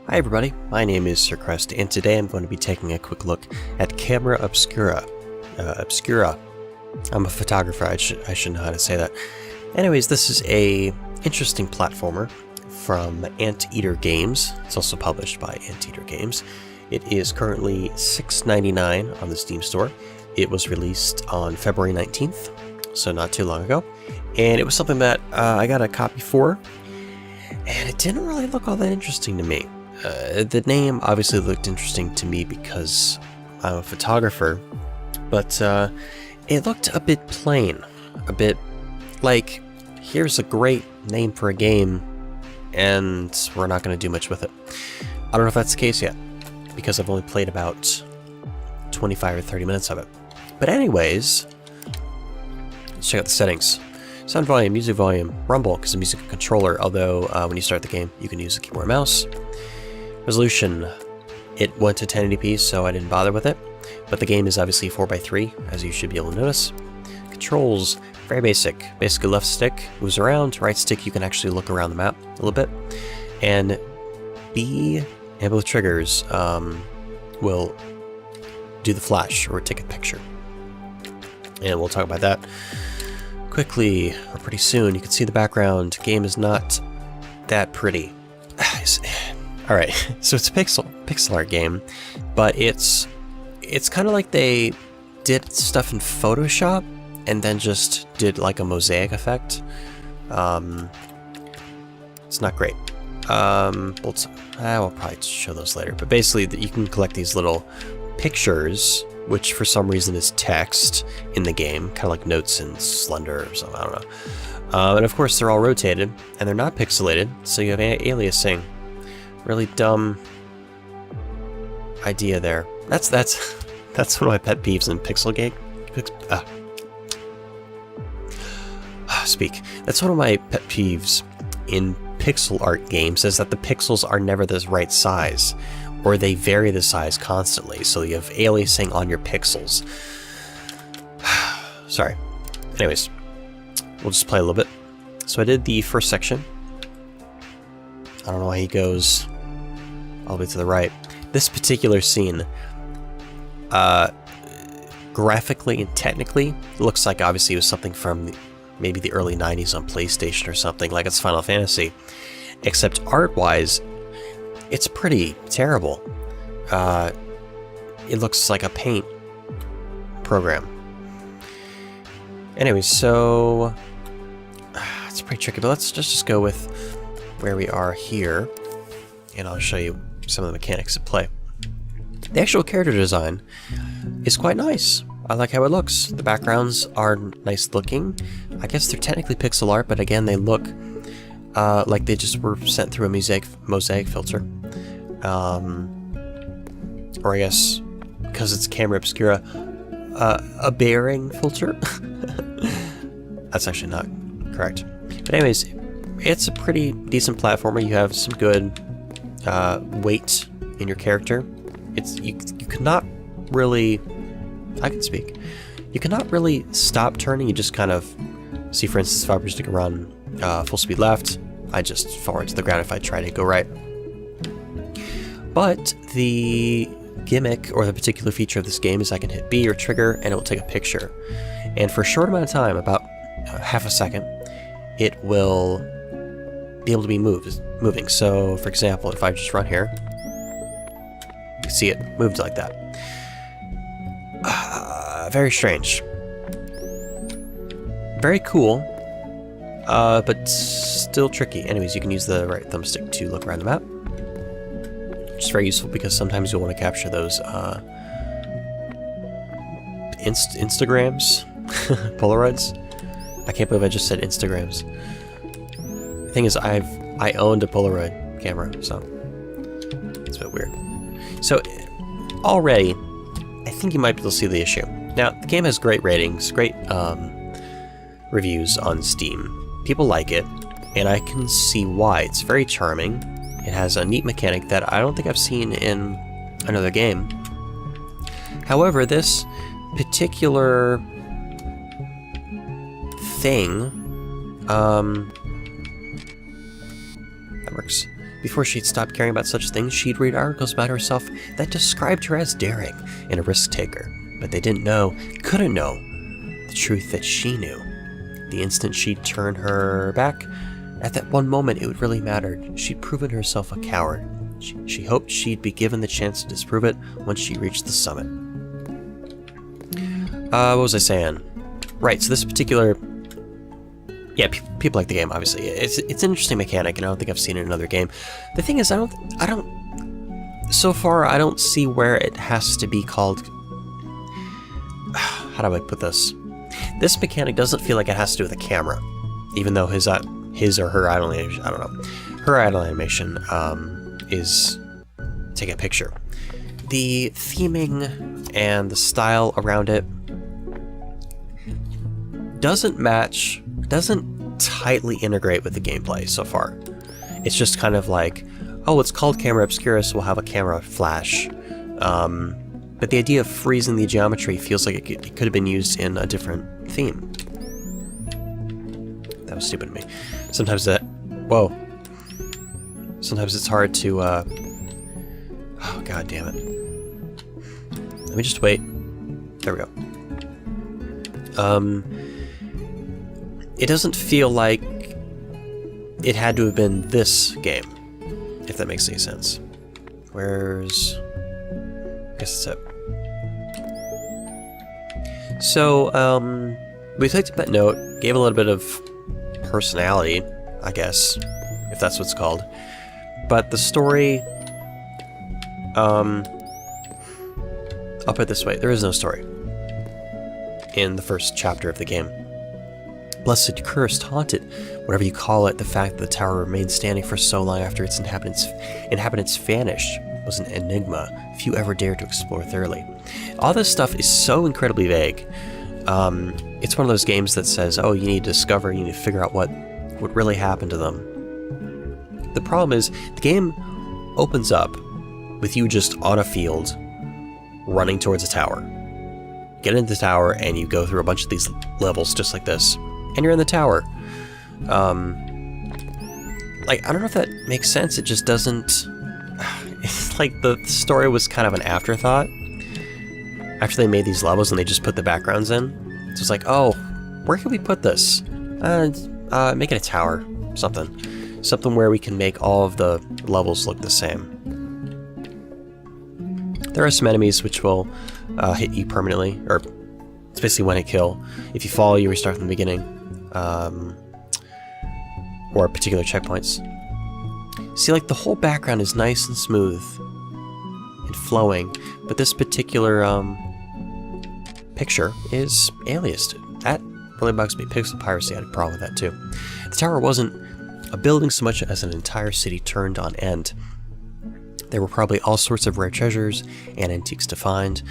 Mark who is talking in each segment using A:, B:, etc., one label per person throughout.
A: Hi everybody, my name is SirCrest, and today I'm going to be taking a quick look at camera Obscura. Obscura. I'm a photographer, I should know how to say that. Anyways, this is a interesting platformer from Anteater Games. It's also published by Anteater Games. It is currently $6.99 on the Steam store. It was released on February 19th, so not too long ago. And it was something that I got a copy for, and it didn't really look all that interesting to me. The name obviously looked interesting to me because I'm a photographer, but it looked a bit plain. A bit like, here's a great name for a game, and we're not going to do much with it. I don't know if that's the case yet, because I've only played about 25 or 30 minutes of it. But anyways, let's check out the settings. Sound volume, music volume, rumble, because the music controller, although when you start the game, you can use the keyboard and mouse. Resolution, it went to 1080p, so I didn't bother with it, but the game is obviously 4:3, as you should be able to notice. Controls, very basic. Basically left stick moves around, right stick you can actually look around the map a little bit, and B and both triggers will do the flash or take a picture. And we'll talk about that quickly, or pretty soon. You can see the background. Game is not that pretty. Alright, so it's a pixel art game, but it's kind of like they did stuff in Photoshop and then just did like a mosaic effect. It's not great. We'll probably show those later, but basically you can collect these little pictures, which for some reason is text in the game, kind of like notes in Slender or something, I don't know. And of course they're all rotated, and they're not pixelated, so you have aliasing. Really dumb idea there. That's one of my pet peeves in pixel game. That's one of my pet peeves in pixel art games, is that the pixels are never the right size, or they vary the size constantly, so you have aliasing on your pixels. Sorry. Anyways, we'll just play a little bit. So I did the first section. I don't know why he goes all the way to the right. This particular scene, graphically and technically, looks like obviously it was something from maybe the early 90s on PlayStation or something, like it's Final Fantasy. Except art-wise, it's pretty terrible. It looks like a paint program. Anyway, so it's pretty tricky, but let's just go with where we are here, and I'll show you some of the mechanics at play. The actual character design is quite nice. I like how it looks. The backgrounds are nice looking. I guess they're technically pixel art, but again, they look like they just were sent through a mosaic filter. Or I guess, because it's camera obscura, a bearing filter? That's actually not correct. But anyways, it's a pretty decent platformer. You have some good weight in your character. You cannot really... I can speak. You cannot really stop turning. You just kind of see, for instance, if I was to run full speed left, I just fall right to the ground if I try to go right. But the gimmick, or the particular feature of this game, is I can hit B or trigger and it will take a picture. And for a short amount of time, about half a second, it will be able to be moving. So, for example, if I just run here, you can see it moved like that. Very strange. Very cool, but still tricky. Anyways, you can use the right thumbstick to look around the map, which is very useful because sometimes you'll want to capture those Instagrams, Polaroids. I can't believe I just said Instagrams. The thing is, I owned a Polaroid camera, so it's a bit weird. So already, I think you might be able to see the issue. Now, the game has great ratings, great reviews on Steam. People like it, and I can see why. It's very charming. It has a neat mechanic that I don't think I've seen in another game. However, this particular thing That works. Before she'd stopped caring about such things, she'd read articles about herself that described her as daring and a risk-taker. But they couldn't know the truth that she knew. The instant she'd turn her back, at that one moment it would really matter. She'd proven herself a coward. She hoped she'd be given the chance to disprove it once she reached the summit. What was I saying? Right, so this particular... Yeah, people like the game, obviously. It's an interesting mechanic, and I don't think I've seen it in another game. The thing is, so far, I don't see where it has to be called... How do I put this? This mechanic doesn't feel like it has to do with a camera, even though his or her idle animation, I don't know. Her idle animation is take a picture. The theming and the style around it doesn't tightly integrate with the gameplay so far. It's just kind of like, oh, it's called Camera Obscura, so we'll have a camera flash. But the idea of freezing the geometry feels like it could have been used in a different theme. That was stupid of me. Sometimes it's hard to, oh, god damn it. Let me just wait. There we go. It doesn't feel like it had to have been this game, if that makes any sense. I guess that's it. So, we typed up that note, gave a little bit of personality, I guess, if that's what's called. But the story, I'll put it this way, there is no story in the first chapter of the game. Blessed, cursed, haunted, whatever you call it, the fact that the tower remained standing for so long after its inhabitants vanished was an enigma few ever dared to explore thoroughly. All this stuff is so incredibly vague. It's one of those games that says, oh, you need to discover, you need to figure out what really happened to them. The problem is, the game opens up with you just on a field, running towards a tower. Get into the tower, and you go through a bunch of these levels just like this, and you're in the tower. Like, I don't know if that makes sense, it just doesn't... It's like the story was kind of an afterthought after they made these levels and they just put the backgrounds in. So it's like, oh, where can we put this? Make it a tower, something where we can make all of the levels look the same. There are some enemies which will hit you permanently, or it's basically one hit kill. If you fall, you restart from the beginning, or particular checkpoints. See, like, the whole background is nice and smooth and flowing, but this particular picture is aliased. That really bugs me. Pixel piracy had a problem with that too. The tower wasn't a building so much as an entire city turned on end. There were probably all sorts of rare treasures and antiques to find,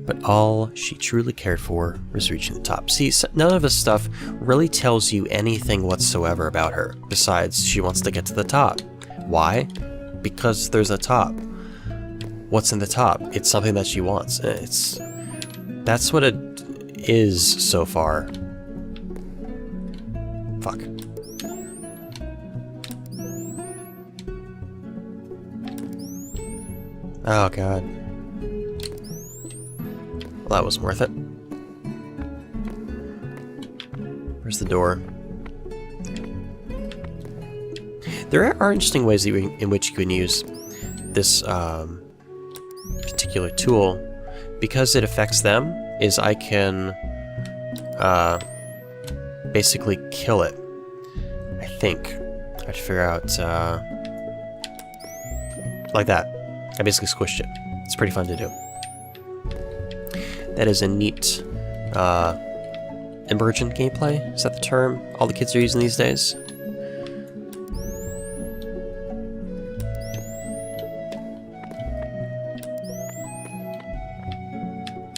A: but all she truly cared for was reaching the top. See, none of this stuff really tells you anything whatsoever about her, besides she wants to get to the top. Why? Because there's a top. What's in the top? It's something that she wants. That's what it is so far. Fuck. Oh god. Well, that wasn't worth it. Where's the door? There are interesting ways in which you can use this particular tool. Because it affects them, is I can basically kill it. I think. I have to figure out like that. I basically squished it. It's pretty fun to do. That is a neat emergent gameplay. Is that the term all the kids are using these days?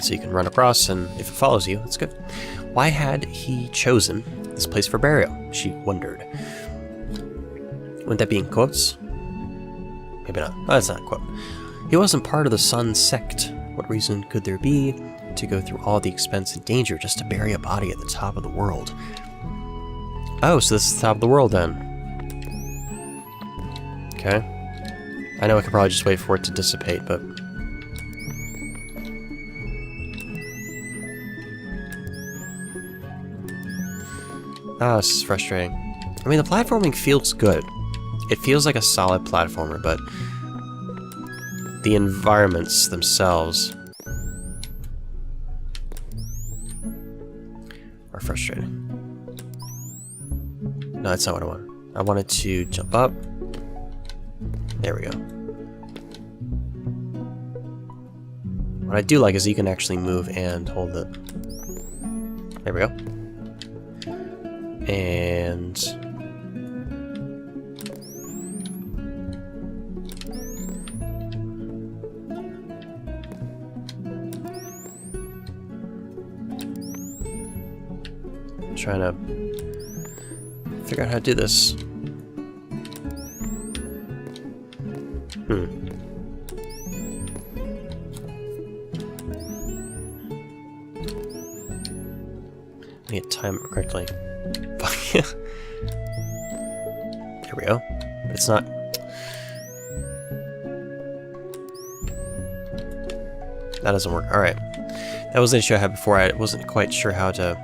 A: So you can run across, and if it follows you, that's good. Why had he chosen this place for burial? She wondered. Wouldn't that be in quotes? Maybe not. Oh, that's not a quote. He wasn't part of the Sun sect. What reason could there be to go through all the expense and danger just to bury a body at the top of the world? Oh, so this is the top of the world then. Okay. I know I could probably just wait for it to dissipate, but... Ah, this is frustrating. I mean, the platforming feels good. It feels like a solid platformer, but... the environments themselves... are frustrating. No, that's not what I want. I wanted to jump up. There we go. What I do like is you can actually move and hold it. There we go. And... I'm trying to figure out how to do this. I need to time it correctly. There we go. It's not... that doesn't work. Alright. That was an issue I had before. I wasn't quite sure how to...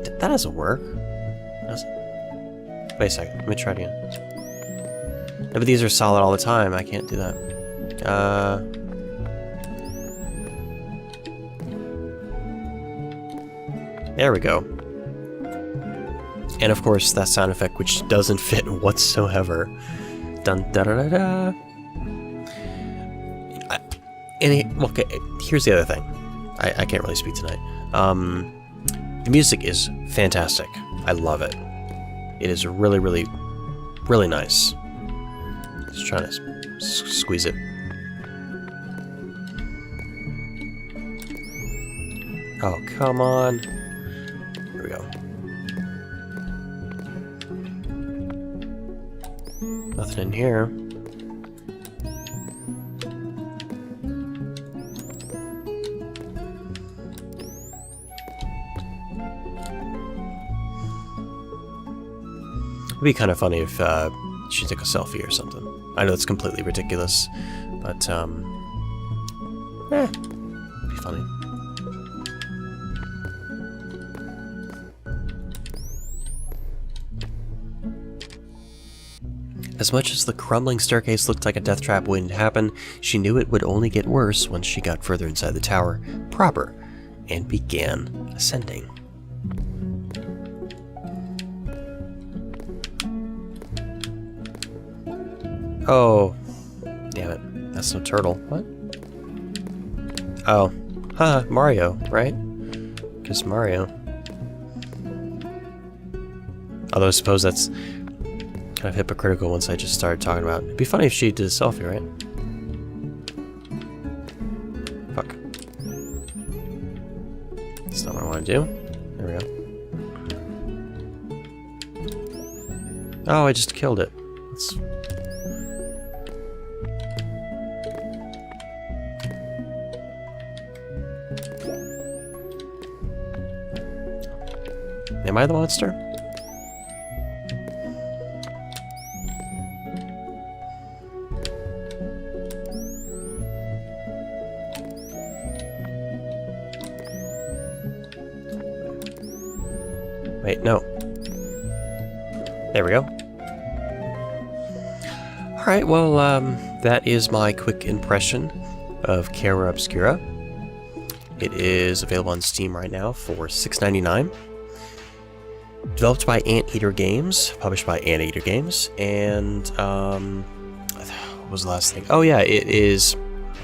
A: that doesn't work. Does it? Wait a second. Let me try it again. No, but these are solid all the time. I can't do that. There we go. And of course, that sound effect, which doesn't fit whatsoever. Dun da da da da. Okay, here's the other thing. I can't really speak tonight. The music is fantastic. I love it. It is really, really, really nice. Just trying to squeeze it. Oh, come on. Here we go. Nothing in here. It'd be kind of funny if she took a selfie or something. I know it's completely ridiculous, but it'd be funny. As much as the crumbling staircase looked like a death trap waiting to happen, she knew it would only get worse once she got further inside the tower proper and began ascending. Oh, damn it. That's no turtle. What? Oh. Haha, Mario, right? Because Mario. Although I suppose that's kind of hypocritical once I just started talking about it. It'd be funny if she did a selfie, right? Fuck. That's not what I want to do. There we go. Oh, I just killed it. Let's... Am I the monster? Wait, no. There we go. Alright, well, that is my quick impression of Camera Obscura. It is available on Steam right now for $6.99. Developed by Anteater Games, published by Anteater Games, and what was the last thing? Oh yeah, it is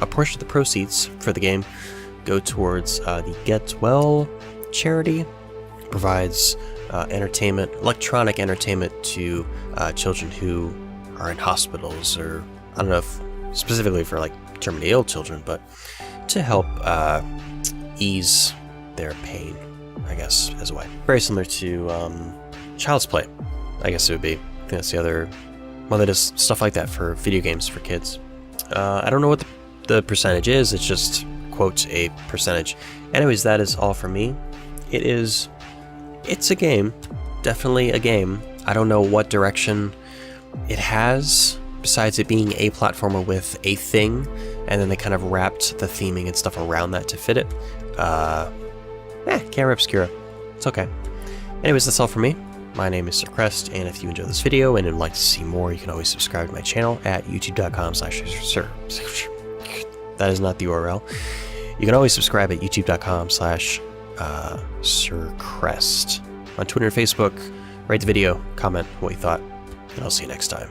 A: a portion of the proceeds for the game go towards the Get Well charity. It provides entertainment, electronic entertainment to children who are in hospitals, or I don't know if specifically for like terminally ill children, but to help ease their pain, I guess, as a way. Very similar to Child's Play, I guess it would be. I think that's the other one that does stuff like that for video games for kids. I don't know what the percentage is, it's just, quote, a percentage. Anyways, that is all for me. It's a game, definitely a game. I don't know what direction it has, besides it being a platformer with a thing, and then they kind of wrapped the theming and stuff around that to fit it. Camera Obscura. It's okay. Anyways, that's all for me. My name is SirCrest, and if you enjoyed this video and would like to see more, you can always subscribe to my channel at youtube.com/sir. That is not the URL. You can always subscribe at youtube.com/SirCrest. On Twitter and Facebook, rate the video, comment what you thought, and I'll see you next time.